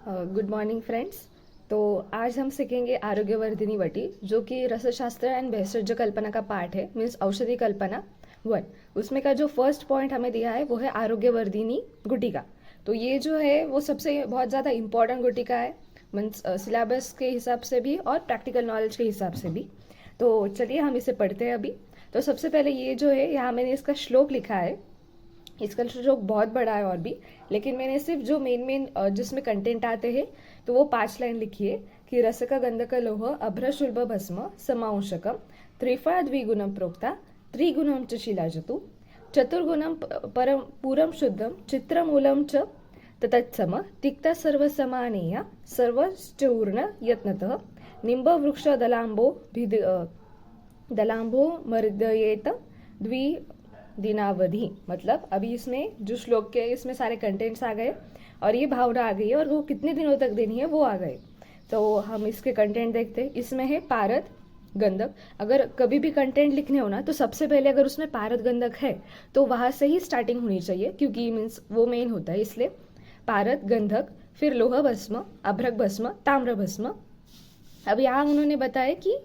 Good morning friends. तो आज हम सीखेंगे आरोग्यवर्धिनी वटी, जो कि रसशास्त्र एंड भेषज कल्पना का पार्ट है, मीन्स औषधि कल्पना 1। उसमें का जो फर्स्ट पॉइंट हमें दिया है वो है आरोग्यवर्धिनी गुटिका। तो ये जो है वो सबसे बहुत ज़्यादा इम्पॉर्टेंट गुटिका है, मीन्स सिलेबस के हिसाब से भी और प्रैक्टिकल नॉलेज के हिसाब से भी। तो चलिए हम इसे पढ़ते हैं अभी। तो सबसे पहले ये जो है, यहाँ मैंने इसका श्लोक लिखा है। इसका श्लोक बहुत बड़ा है और भी, लेकिन मैंने सिर्फ जो मेन जिसमें कंटेंट आते हैं तो वो 5 लाइन लिखी है कि रसक गंधक लोह अभ्र शुल्भ भस्म समांशकम त्रिफल द्विगुणम प्रोक्ता त्रिगुणम च शिलाजतु चतुर्गुणम परम पूरम शुद्धम चित्रमूलम च तत्सम तिक्ता सर्वसमानेय सर्वश्चूर्ण यत्नतः निम्ब वृक्ष दलांबो मर्दयेत द्वि दिनावधि। मतलब अभी इसमें जो श्लोक के इसमें सारे कंटेंट्स आ गए और ये भावना आ गई है, और वो कितने दिनों तक देनी है वो आ गए। तो हम इसके कंटेंट देखते हैं। इसमें है पारद गंधक। अगर कभी भी कंटेंट लिखने हो ना, तो सबसे पहले अगर उसमें पारद गंधक है तो वहां से ही स्टार्टिंग होनी चाहिए, क्योंकि मीन्स वो मेन होता है। इसलिए पारद गंधक, फिर लोह भस्म, अभ्रक भस्म, ताम्र भस्म। अब यहाँ उन्होंने बताया कि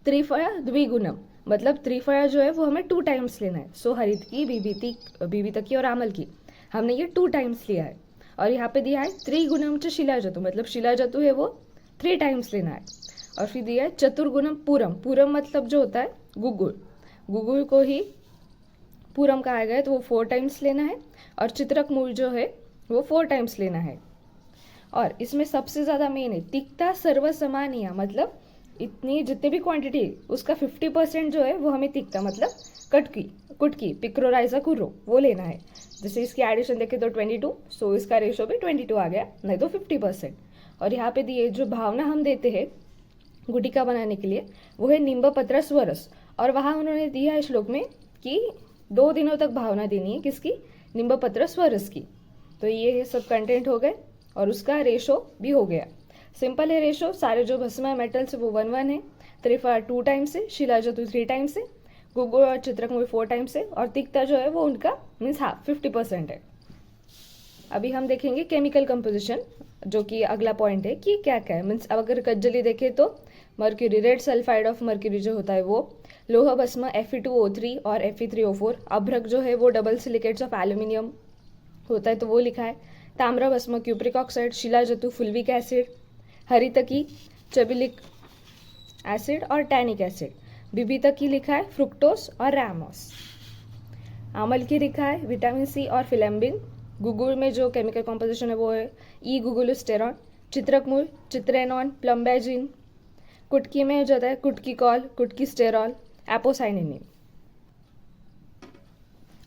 त्रिफला द्विगुणम, मतलब त्रिफला जो है वो हमें 2 टाइम्स लेना है। सो हरित की, बीबीतकी और आमल की हमने ये 2 टाइम्स लिया है। और यहाँ पे दिया है त्रिगुणम च शिलाजतु, मतलब शिलाजतु है वो 3 टाइम्स लेना है। और फिर दिया है चतुर्गुणम पूरम। पूरम मतलब जो होता है गुगुल, गुगुल को ही पूरम कहा गया है, तो वो 4 टाइम्स लेना है। और चित्रक मूल जो है वो 4 टाइम्स लेना है। और इसमें सबसे ज़्यादा मेन है तिक्ता सर्वसमानिया, मतलब इतनी जितनी भी क्वांटिटी उसका 50% जो है वो हमें तिक्ता मतलब कटकी कुटकी पिक्रोराइजा कुर्रो वो लेना है। जैसे इसकी एडिशन देखें तो 22, सो इसका रेशो भी 22 आ गया, नहीं तो 50%। और यहाँ पे दिए जो भावना हम देते हैं गुटिका बनाने के लिए वो है निम्ब पत्र स्वरस। और वहाँ उन्होंने दिया है श्लोक में कि 2 दिनों तक भावना देनी है, किसकी? निम्ब पत्र स्वरस की। तो ये सब कंटेंट हो गए और उसका रेशो भी हो गया। सिंपल है रेशो, सारे जो भस्म है मेटल्स वो 1-1 है। त्रिफला 2 टाइम्स है, शिलाजतु 3 टाइम्स है, गुगुल और चित्रक 4 टाइम्स है, और तिक्ता जो है वो उनका मीन्स 50% है। अभी हम देखेंगे केमिकल कंपोजिशन, जो कि अगला पॉइंट है कि क्या क्या है। मीन्स अब अगर कज्जली देखें तो mercury, red sulphide of mercury जो होता है वो, लोह भस्म Fe2O3 और Fe3O4, अभ्रक जो है वो डबल सिलिकेट्स ऑफ एल्यूमिनियम होता है तो वो लिखा है। ताम्र भस्म क्यूप्रिक ऑक्साइड, शिलाजतु फुल्विक एसिड, हरितकी चबिलिक एसिड और टैनिक एसिड, बीबीतकी लिखा है फ्रुक्टोस और रैमोस, आमल की लिखा है विटामिन सी और फिलेम्बिन। गुगुल में जो केमिकल कॉम्पोजिशन है वो है ई गुगुलस्टेरॉन, चित्रक मूल चित्रेनॉन, प्लम्बेजिन, कुटकी में जो होता है कुटकी कॉल, कुटकी स्टेरॉल, एपोसाइनिन।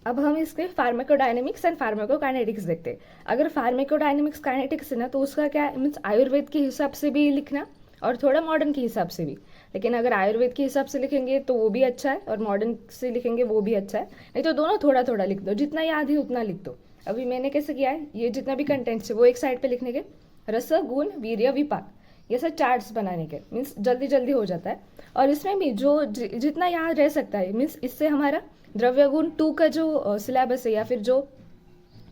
अब हम इसके फार्माकोडायनेमिक्स एंड फार्माकोकाइनेटिक्स देखते हैं। अगर फार्माकोडायनेमिक्स काइनेटिक्स है ना, तो उसका क्या मीन्स आयुर्वेद के हिसाब से भी लिखना और थोड़ा मॉडर्न के हिसाब से भी। लेकिन अगर आयुर्वेद के हिसाब से लिखेंगे तो वो भी अच्छा है, और मॉडर्न से लिखेंगे वो भी अच्छा है। नहीं तो दोनों थोड़ा थोड़ा लिख दो, जितना याद है उतना लिख दो। अभी मैंने कैसे किया है, ये जितना भी कंटेंट्स है वो एक साइड पे लिखने के, रस गुण वीर्य विपाक, ये सब चार्ट्स बनाने के, मीन्स जल्दी जल्दी हो जाता है। और इसमें भी जो जितना याद रह सकता है, मीन्स इससे हमारा द्रव्य गुण 2 का जो सिलेबस है या फिर जो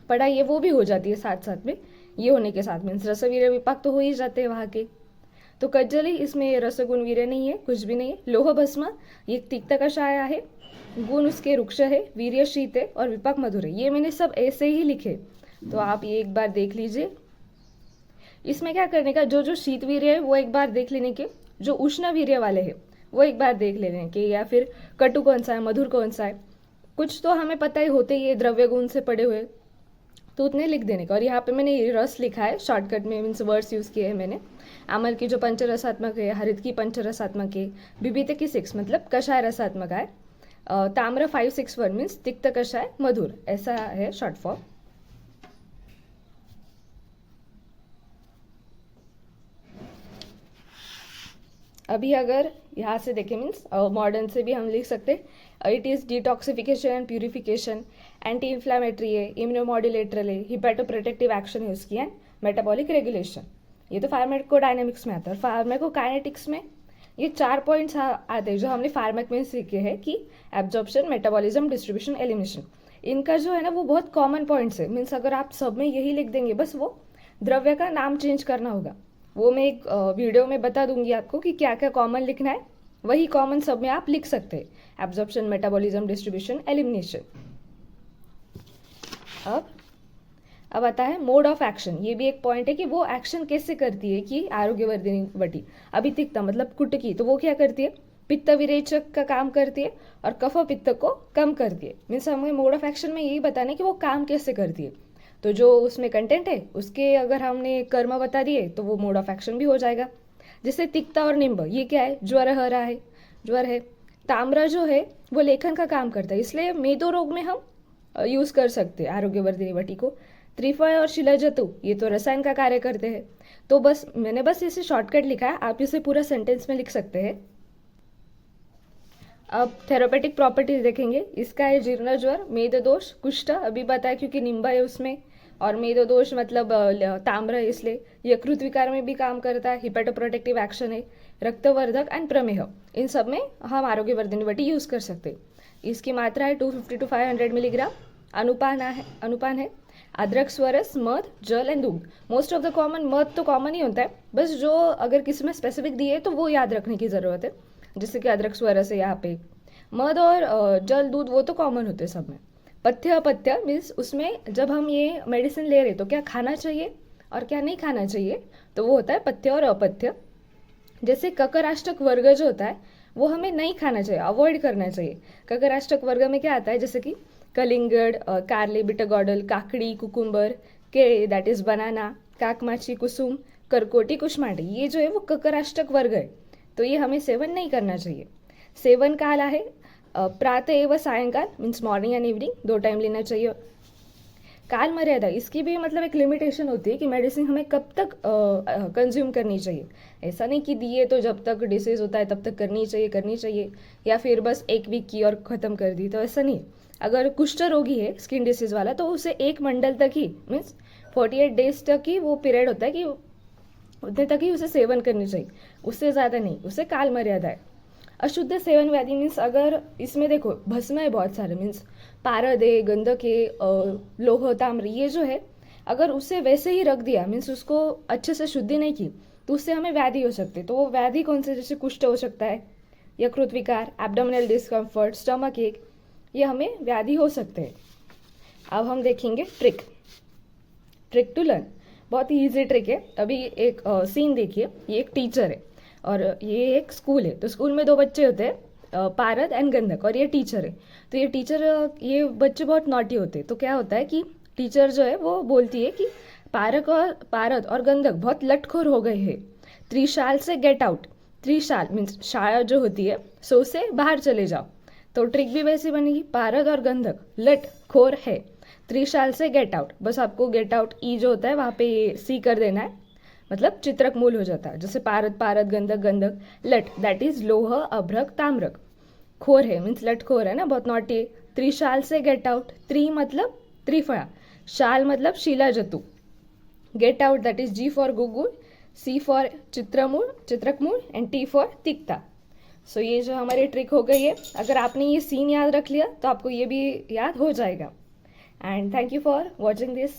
पढ़ाई है वो भी हो जाती है साथ साथ में। ये होने के साथ मीन्स रसवीर्य विपाक तो हो ही जाते हैं वहाँ के। तो कज्जली इसमें रसगुण वीर्य नहीं है, कुछ भी नहीं है। लोह भस्म ये तिक्त कषाय है, गुण उसके रुक्ष है, वीर्य शीत है और विपाक मधुर है। ये मैंने सब ऐसे ही लिखे, तो आप ये एक बार देख लीजिए। इसमें क्या करने का, जो जो शीत वीर्य है वो एक बार देख लेने के, जो उष्ण वीर्य वाले है वो एक बार देख लेने के, या फिर कटु कौन सा है, मधुर कौन सा है। कुछ तो हमें पता ही होते ही है द्रव्य गुण से पड़े हुए, तो उतने लिख देने का। और यहाँ पे मैंने रस लिखा है शॉर्टकट में, मीन्स वर्ड्स यूज़ किए हैं मैंने। आमल की जो पंचरसात्मक है, हरित की पंचरसात्मक है, बीबीते की 6 मतलब कषाय रसात्मक है, ताम्र 561 मीन्स तिक्त कषाय मधुर, ऐसा है शॉर्ट फॉर्म। अभी अगर यहाँ से देखें मीन्स मॉडर्न से भी हम लिख सकते, it is detoxification and purification, anti inflammatory है, इम्यूनोमॉड्यूलेटरल है, हिपैटोप्रोटेक्टिव एक्शन है उसकी, एंड मेटाबॉलिक रेगुलेशन। ये तो फार्माकोडायनेमिक्स में आता है। फार्माकोकाइनेटिक्स में ये 4 पॉइंट्स आते हैं जो हमने फार्मेक में सीखे हैं कि एब्जॉर्प्शन, मेटाबॉलिज्म, डिस्ट्रीब्यूशन, एलिमिनेशन। इनका जो है ना वो बहुत कॉमन पॉइंट्स है, मीन्स अगर आप सब में यही लिख देंगे बस, वो द्रव्य का नाम चेंज करना होगा। वो मैं एक वीडियो में बता दूंगी आपको कि क्या क्या कॉमन लिखना है, वही कॉमन सब में आप लिख सकते हैं, एब्जॉर्प्शन, मेटाबॉलिज्म, डिस्ट्रीब्यूशन, एलिमिनेशन। अब आता है मोड ऑफ एक्शन। ये भी एक पॉइंट है कि वो एक्शन कैसे करती है कि आरोग्यवर्धिनी वटी। अभी तिक्ता मतलब कुटकी, तो वो क्या करती है, पित्त विरेचक का काम करती है और कफ पित्त को कम करती है। मीन्स हमें मोड ऑफ एक्शन में यही बताना है कि वो काम कैसे करती है। तो जो उसमें कंटेंट है उसके अगर हमने कर्म बता दिए तो वो मोड ऑफ एक्शन भी हो जाएगा। जैसे तिक्ता और निम्ब, ये क्या है, ज्वर हो रहा है, ज्वर है। ताम्र जो है वो लेखन का काम करता है, इसलिए मेदो रोग में हम यूज कर सकते हैं आरोग्यवर्धिनी वटी को। त्रिफल और शिलाजतु ये तो रसायन का कार्य करते हैं। तो बस मैंने इसे शॉर्टकट लिखा है, आप इसे पूरा सेंटेंस में लिख सकते हैं। अब थेरापेटिक प्रॉपर्टीज देखेंगे। इसका है जीर्ण ज्वर, मेद दोष, कुष्ठ अभी बताया क्योंकि निम्बा है उसमें, और मेद दोष मतलब ताम्र है इसलिए। यकृत विकार में भी काम करता है, हिपेटोप्रोटेक्टिव एक्शन है। रक्तवर्धक एंड प्रमेह, इन सब में हम आरोग्यवर्धिनी वटी यूज कर सकते हैं। इसकी मात्रा है 250 to 500 मिलीग्राम। अनुपान है अदरक, स्वरस, मध, जल एंड दूध। मोस्ट ऑफ द कॉमन, मध तो कॉमन ही होता है, बस जो अगर किसी में स्पेसिफिक दिए तो वो याद रखने की ज़रूरत है। जैसे कि अदरक, स्वरस है यहाँ पे, मध और जल, दूध वो तो कॉमन होते हैं सब में। पथ्य अपथ्य मीन्स उसमें जब हम ये मेडिसिन ले रहे तो क्या खाना चाहिए और क्या नहीं खाना चाहिए, तो वो होता है पथ्य और अपथ्य। जैसे ककराष्टक वर्ग जो होता है वो हमें नहीं खाना चाहिए, अवॉइड करना चाहिए। ककराष्टक वर्ग में क्या आता है, जैसे कि कलिंगड, कारले, बिटरगॉडल, काकड़ी, cucumber, Kele that is banana, काकमाची, कुसुम, करकोटी, कुष्मांडी, ये जो है वो ककराष्टक वर्ग है, तो ये हमें सेवन नहीं करना चाहिए। सेवन काल है प्रातः एवं सायंकाल, means morning and evening, 2 time लेना चाहिए। काल मर्यादा, इसकी भी मतलब एक लिमिटेशन होती है कि मेडिसिन हमें कब तक कंज्यूम करनी चाहिए। ऐसा नहीं कि दिए तो जब तक डिसीज होता है तब तक करनी चाहिए, या फिर बस 1 वीक की और ख़त्म कर दी, तो ऐसा नहीं। अगर कुष्ठ रोगी है, स्किन डिसीज वाला, तो उसे 1 मंडल तक ही, मीन्स 48 डेज तक ही वो पीरियड होता है कि उतने तक ही उसे सेवन करनी चाहिए, उससे ज़्यादा नहीं, उसे काल मर्यादा है। अशुद्ध सेवन व्याधि मीन्स अगर इसमें देखो भस्म है बहुत सारे, मीन्स पारद है, गंधक है, लोह, ताम्र, ये जो है अगर उसे वैसे ही रख दिया, मीन्स उसको अच्छे से शुद्धि नहीं की, तो उससे हमें व्याधि हो सकती है। तो वो व्याधि कौन से, जैसे कुष्ठ हो सकता है, यकृत विकार, एब्डोमिनल डिस्कम्फर्ट, स्टमक एक, ये हमें व्याधि हो सकते हैं। अब हम देखेंगे ट्रिक टू लर्न। बहुत ही ईजी ट्रिक है। अभी एक सीन देखिए, ये एक टीचर है और ये एक स्कूल है। तो स्कूल में 2 बच्चे होते हैं, पारद एंड गंधक, और ये टीचर है। तो ये बच्चे बहुत नॉटी होते हैं। तो क्या होता है कि टीचर जो है वो बोलती है कि पारद और गंधक बहुत लटखोर हो गए हैं, त्रिशाल से गेट आउट। त्रिशाल मीन्स शाया जो होती है, सो से बाहर चले जाओ। तो ट्रिक भी वैसी बनेगी, पारद और गंधक लटखोर है, त्रिशाल से गेट आउट। बस आपको गेट आउट ई जो होता है वहाँ पे सी कर देना है, मतलब चित्रक मूल हो जाता है। जैसे पारद, गंधक, लट दैट इज लोह, अभ्रक, ताम्रक। खोर है मीन्स लटखोर है ना, बहुत नॉटी। त्रिशाल से गेट आउट, त्रि मतलब त्रिफला, शाल मतलब शिलाजतु, get out that is G for guggul, C for चित्रक मूल एंड टी फॉर तिक्ता। सो ये जो हमारी ट्रिक हो गई है। अगर आपने ये सीन याद रख लिया तो आपको ये भी याद हो जाएगा। And thank you for watching this.